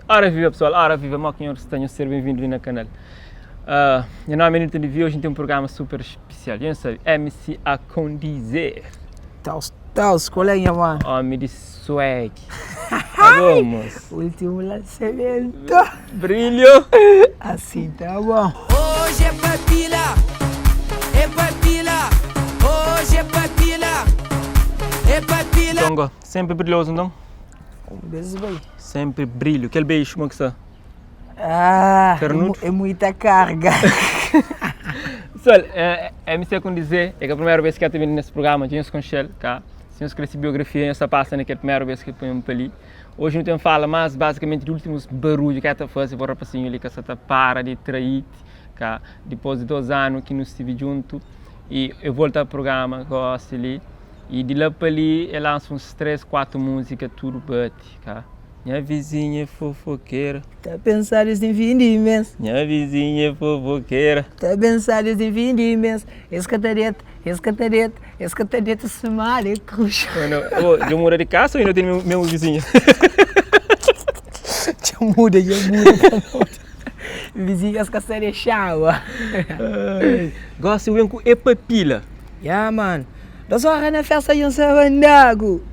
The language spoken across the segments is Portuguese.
Ora viva pessoal, ora viva, malquinhos, tenham ser bem-vindos no canal. Meu nome é Newton de hoje tem um programa super especial, eu não sei, MC a condizer. Tal, colega, mano. Homem de swag. Vamos. Último lançamento. Brilho. Assim tá bom. Hoje é papila, é papila. Hoje é papila, é papila. Tongo, sempre brilhoso, não? Um beijo, bem. Sempre brilho. Aquele beijo, como é que está? É muita carga. Pessoal, MC a condizer, é a primeira vez que eu estou vindo nesse programa, tinha com Shell, cá. Se eu escrevi biografia, essa passa naquela primeira vez que eu ponho ali. Hoje não tenho fala, mas basicamente de últimos barulhos que eu estou fazendo, para o rapazinho ali que você para de trair, cá. Depois de 2 anos que não estive junto, e eu volto ao programa, gosto ali. E de lá para ali, eu lanço uns 3, 4 músicas, tudo bate, cá. Minha vizinha é fofoqueira. Tá pensando em vir imenso. Minha vizinha é fofoqueira. Tá pensando em vir imenso. Escatareta, se mare, cruxa. Eu moro de casa ou ainda tenho meu vizinho? Já muda. Vizinha, as caçaria chava. Gosto de com epapila. Mano. Da sua na festa de um savandago.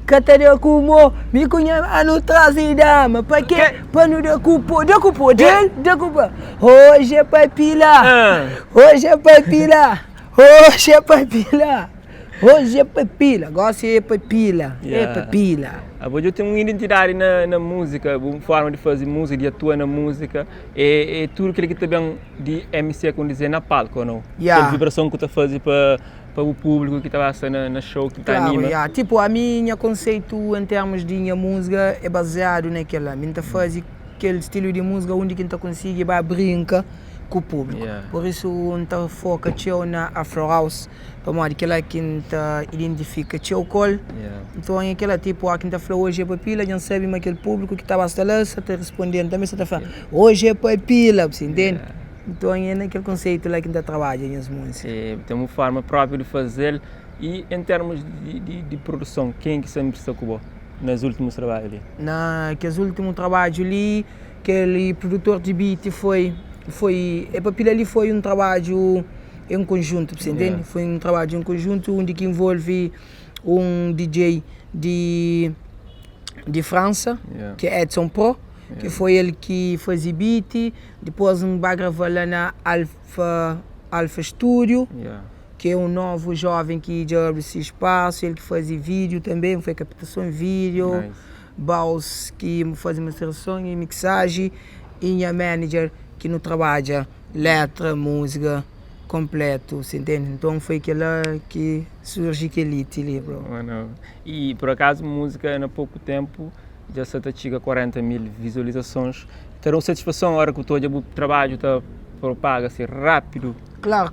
Cataria como me conhece a não trazer dama. Para quê? Para não decupar. Hoje é papila. Hoje é papila. Gosto de papila. É papila. Eu tenho uma identidade na música, uma forma de fazer música, de atuar na música. É tudo aquilo que também de MC com dizer na palco, não? A vibração que tu faz para o público que está na show, que está anima. Tipo, a minha conceito em termos de minha música é baseado naquela. A gente faz aquele estilo de música onde a gente consegue brincar com o público. Por isso, a gente foca na Afro House, para modo que a gente identifica o call. Então, aquela tipo, a gente fala hoje é papila, a gente sabe aquele público que está lá, está respondendo, também está falando, hoje é papila, você entende? Então é naquele conceito lá que ainda trabalha nas músicas. Tem uma forma própria de fazer e em termos de produção, quem que sempre se ocupou nos últimos trabalhos ali? Naqueles últimos trabalhos ali, aquele produtor de beat foi a papila ali foi um trabalho em conjunto, você entende? Foi um trabalho em conjunto onde que envolve um DJ de França, que é Edson Pro. Que foi ele que fazia beat, depois vai gravar lá na Alpha Studio, que é um novo jovem que já abre esse espaço, ele que fazia vídeo também, foi captação em vídeo, Baus que faz masteração e mixagem, e minha manager que não trabalha letra, música, completo, você entende? Então foi aquela que surgiu aquele livro. E por acaso música há pouco tempo já se chega a 40 mil visualizações. Terá uma satisfação a hora que o trabalho está propaga assim rápido? Claro.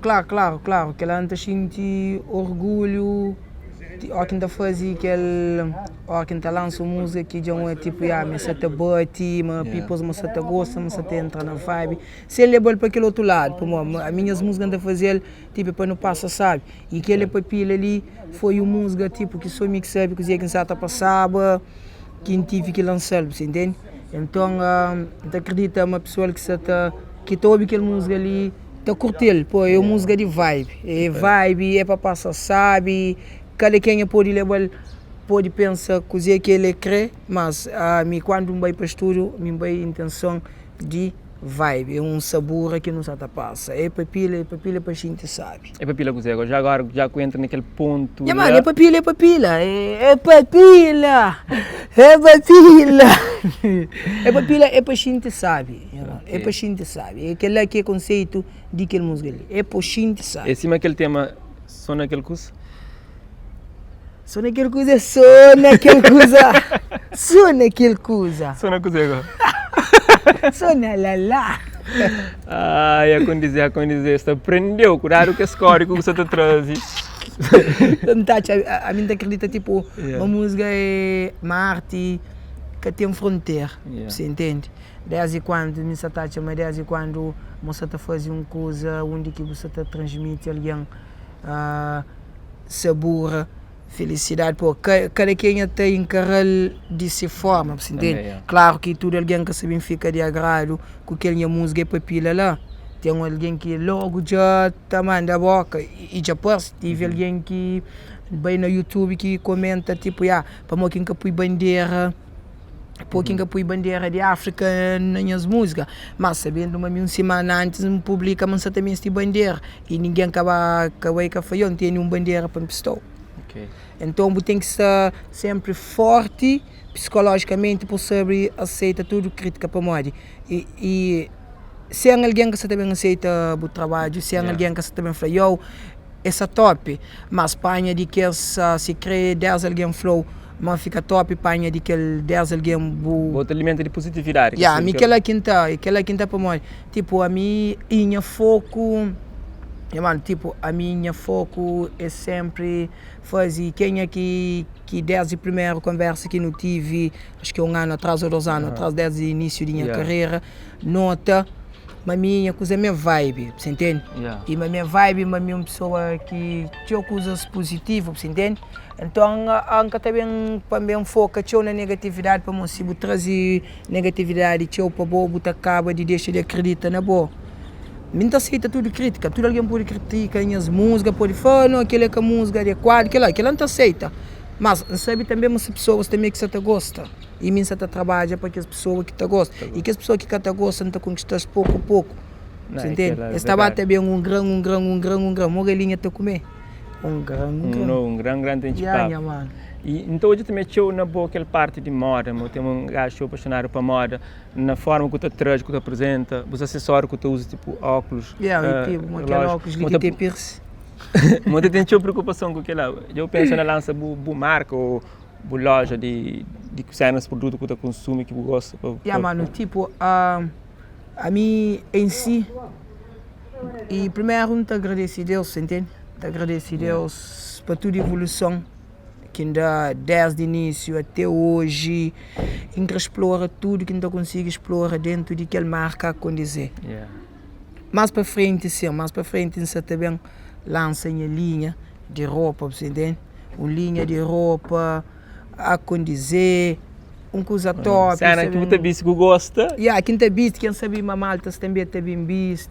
Que ela não sente orgulho. A quem está fazendo a quem está lançando música que já é tipo, me senta bate, people me senta gosta, me senta entra na vibe. Se ele é bom para aquele outro lado, as minhas músicas anda fazer tipo para não passar, sabe? E aquele papel ali foi uma música tipo que só me sabe que quem está passava. Que tive que lançar, você entende? Então, eu acredito uma pessoa que ouve aquela música ali, está curtindo, pô, é uma música de vibe. É vibe, é para passar, sabe? Cada quem pode pensar que ele crê, mas quando vai para o estúdio, me vai a intenção de vibe, é um sabor que não se passa. É papila para a gente sabe. É papila que você agora já que entra naquele ponto. Mano, é papila. É papila para a gente sabe. É para a gente sabe. É aquele que é conceito de aquele música ali. É para a gente sabe. E cima aquele tema, só naquele curso? Só naquele coisa. Só na lá. A condizer, você aprendeu, cuidado que a escolha que você está trazendo. A mim acredita, tipo, uma música é uma arte que tem fronteira, você entende? Desde quando me satacha, mas desde quando você está fazendo uma coisa onde que você está transmite alguém sabor Felicidade, pô, cada quem tem carreira de se forma, você entende? Também, é. Claro que tudo alguém que sabe fica de agrado com aquele música é papila lá. Tem alguém que logo já tá manda a boca e já passa. Tive alguém que vai no YouTube que comenta tipo, para mim quem que põe bandeira, quem que põe bandeira de África nas músicas, mas sabendo uma semana antes me publica mas também esta bandeira e ninguém acaba que foi não tem nenhuma bandeira para pistou. Okay. Então tem que estar sempre forte psicologicamente para saber aceitar tudo crítica para moda e se há alguém que também aceita o trabalho, se há alguém que também fala, eu, essa top, mas panha de que essa se crê 10 alguém flow, mas fica top panha de que 10 alguém outro elemento de positividade. me aquela quinta para moda, tipo a minha foco. Mano, tipo, a minha foco é sempre fazer quem é que desde a primeira conversa que não tive, acho que ano atrás ou 2 anos atrás, desde o início da minha carreira, nota, a minha coisa é minha vibe, você entende? E a minha vibe, a minha pessoa que tinha coisas positivas, você entende? Então, anca também para mim foca na negatividade, para mim se trazer negatividade, para boa, acaba de deixar de acreditar na boa. Não aceita tudo crítica, tudo alguém pode criticar as músicas, pode falar, não, aquela é a música adequada, aquela não aceita. Mas sabe também as pessoas também que você gosta. E mim você trabalha para que as pessoas que te gostam. E que as pessoas que te gostam te conquistam pouco a pouco. Você entende? Estava também um grão, uma galinha te comer. Um grão tem que papo. E então hoje também tinha na boa aquela parte de moda, eu tenho um gajo apaixonado por moda, na forma que tu traz, que tu apresenta, os acessórios que tu usa, tipo óculos. Tipo, aquele óculos que tem piercing. Mas tem tinha preocupação com aquilo. Eu penso na lança bu marca ou bu loja de cenas produtos que tu consome que tu gosta. Mano, tipo, a mim em si, e primeiro não te agradeço a Deus, entende? Te agradeço a Deus por toda a evolução. Que ainda desde o início até hoje, ainda explora tudo que ainda consegue explorar dentro de aquela marca a condizer. Mais para frente, sim, você também lança em linha de roupa, você entende? Uma linha de roupa a condizer, coisa top. Será que você visto que gosta? Quem te visto, quem sabe uma malta também visto.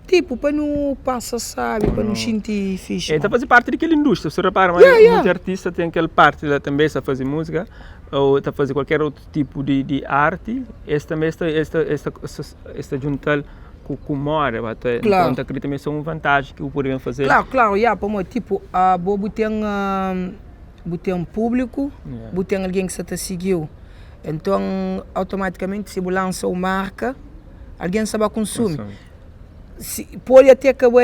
Tipo, para não passar, sabe, para não sentir fixe. Está fazendo parte daquela indústria, você repara, mas muitos artistas têm aquela parte lá também, está fazendo música, ou está fazendo qualquer outro tipo de arte, esta juntar com moda, então acredito também são uma vantagem que o poderiam fazer. Claro, para mim, tipo, Bobo tem um público, tem alguém que te seguiu, então automaticamente se lança uma marca, alguém sabe consumir. Pode até acabar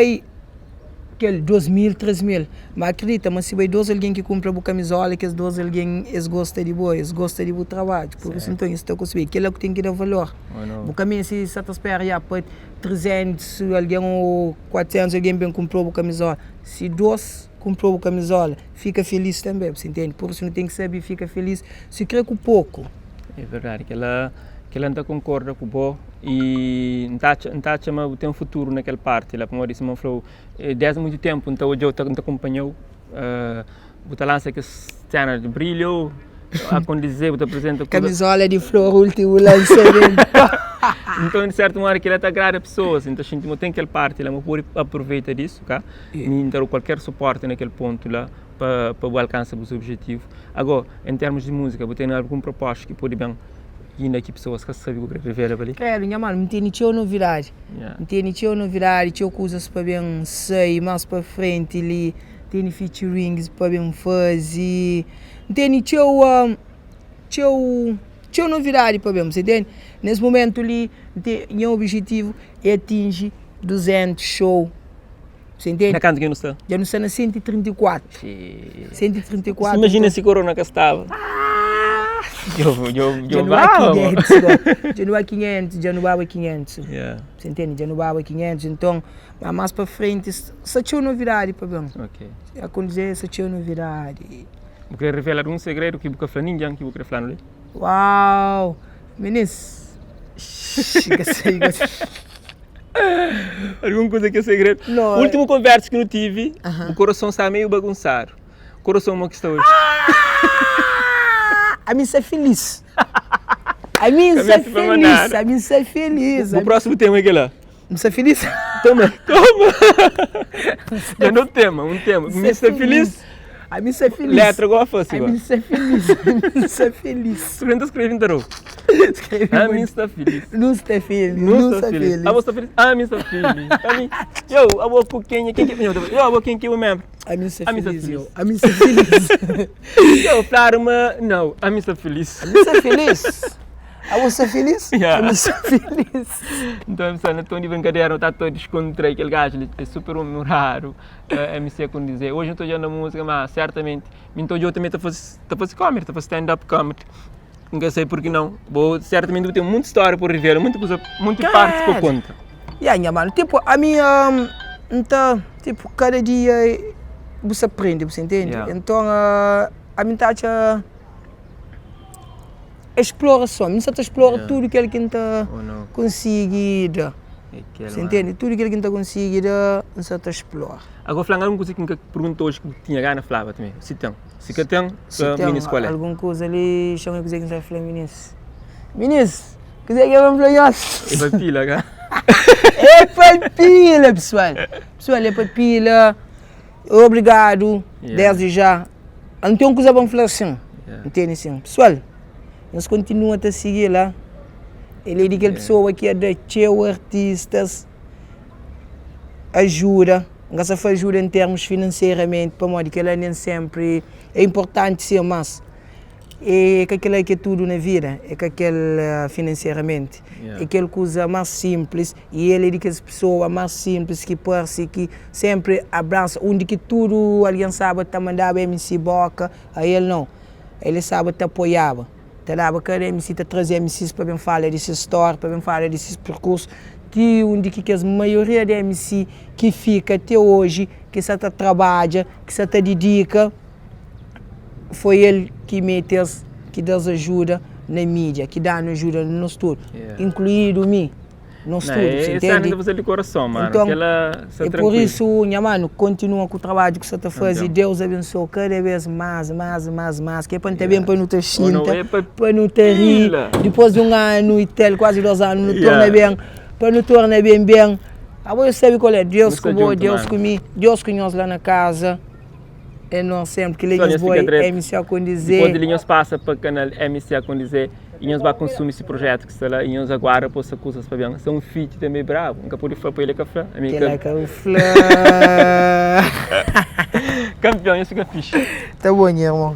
aquele 2.000, 3.000, mas acredita, mas se vai 12 alguém que compra a camisola, que as 12 alguém gosta de boa, gosta de bom trabalho, por isso então isso está conseguindo, aquilo é o que tem que dar valor. O caminho se você espera para 300 alguém ou 400 alguém bem comprou a camisola, se 2 comprou a camisola, fica feliz também, você entende? Por isso não tem que saber, fica feliz, se crê com pouco. É verdade, que ela não concorda com o bom e não tem um futuro naquela parte. Ela, como eu disse, falou, desde muito tempo, então eu acompanhou, você lança que cena de brilho, a condizer, você apresenta... Camisola de flor, último lançamento. Então, de certa maneira, que ela está agrada a pessoas, então a gente tem aquela parte, ela pode aproveitar disso, tá? E dar qualquer suporte naquele ponto lá, para alcançar os objetivos. Agora, em termos de música, você tem algum propósito que pode bem ainda aqui pessoas que sabem o que revelar ali? Minha mano, não tem nenhuma novidade. Não tem nenhuma novidade, tinha coisas para bem sair mais para frente ali, tem featurings para bem fazer, não tem nenhuma novidade para bem, você entende? Nesse momento ali, o objetivo é atingir 200 shows. Você entende? Na canto que não está? Já não está na 134. 134. Imagina se corona que estava. Já não há 500, já não há 500, já não há 500. Você entende? Já não há 500, então, mais para frente, só tinha novidade, problema. A condizer, só tinha novidade. Eu queria revelar um segredo que você falou, ninguém que você falou ali. Uau! Meninas! Alguma coisa que é segredo? Não, último conversa que eu tive, o coração está meio bagunçado. coração uma que está hoje. A mim ser feliz. A mim ser feliz. A mim ser feliz. O próximo tema é que lá. Me ser feliz? Toma. Ganhou um tema. Me ser feliz. A mim ser feliz. Letra igual a fosse. A mim ser feliz. A mim ser feliz. Escreve inteiro. A mim está feliz. Não está feliz. Não está feliz. A você está feliz. A mim está feliz. A mim. Eu, a boa quem que eu membro. A mim ser A mim está feliz. feliz. A mim ser feliz. Eu claro, mas não. A mim está feliz. A mim ser feliz. A você feliz? Yeah. A mim ser feliz. Então, não estou de brincadeira, não está todo descontraído, aquele gajo ele é super raro, MC com dizer. Hoje não estou jogando música, mas certamente, eu também estou fazendo comedy, estou fazendo stand-up comedy. Não sei por que não. Certamente vou ter muita história por revelar, muita coisa, muita parte por conta. Yeah, mano, tipo, a minha, então, tipo, cada dia você aprende, você entende? Yeah. Então, a minha taxa exploração, você explora tudo que ele está conseguindo. Você entende? Tudo que ele está conseguindo, você explora. Agora, falando alguma coisa que me perguntou hoje que tinha ganho na Flávia também. Se tem, Minis, qual é? Alguma coisa ali, chama que você falar, Minis. Minis, quiser que eu vou falar isso? É para pila, cara? É para pila, pessoal. Pessoal, é para pila. Obrigado, desde já. Não tem uma coisa para falar assim. Entende assim? Pessoal, nós continuamos a seguir lá. Ele é daquela pessoa que é da teu artistas, ajuda, gasta ajuda em termos financeiramente, para modo que ela nem sempre é importante ser mais. É que aquilo é que é tudo na vida, é que aquele financeiramente, é aquela coisa mais simples, e ele é daquelas pessoas mais simples que parece que sempre abraça, onde que tudo alguém sabe te mandava MC Boca, a ele não, ele sabe te apoiava. Dava cada MC te trazer MCs para bem falar desse história, para bem falar desse percurso, de onde que a maioria de MC que fica até hoje, que se trabalha, que se dedica, foi ele que meteu, que dá ajuda na mídia, que dá ajuda no nosso tudo, incluído mim. No estúdio, você entende? Essa é de coração, mano. Então, é por isso, minha mano, continua com o trabalho que você está fazendo e Deus abençoe cada vez mais, que é para não ter bem, para não ter chinta, para não ter rir, depois de um ano e tal, quase 2 anos, não torna bem, para não tornar bem. Agora você sabe qual é, Deus comigo, Deus comigo, Deus com nós lá na casa, é nós sempre, que Linhas Boy, MC a condizer. Depois de Linhas passa para o canal MC a condizer, e nós vamos consumir esse projeto que está lá, e nós agora possa coisas para bem. São um feat também bravo, nunca pode falar para ele café. Ele é café. Campeão, isso que é fixe. Tá bom, irmão.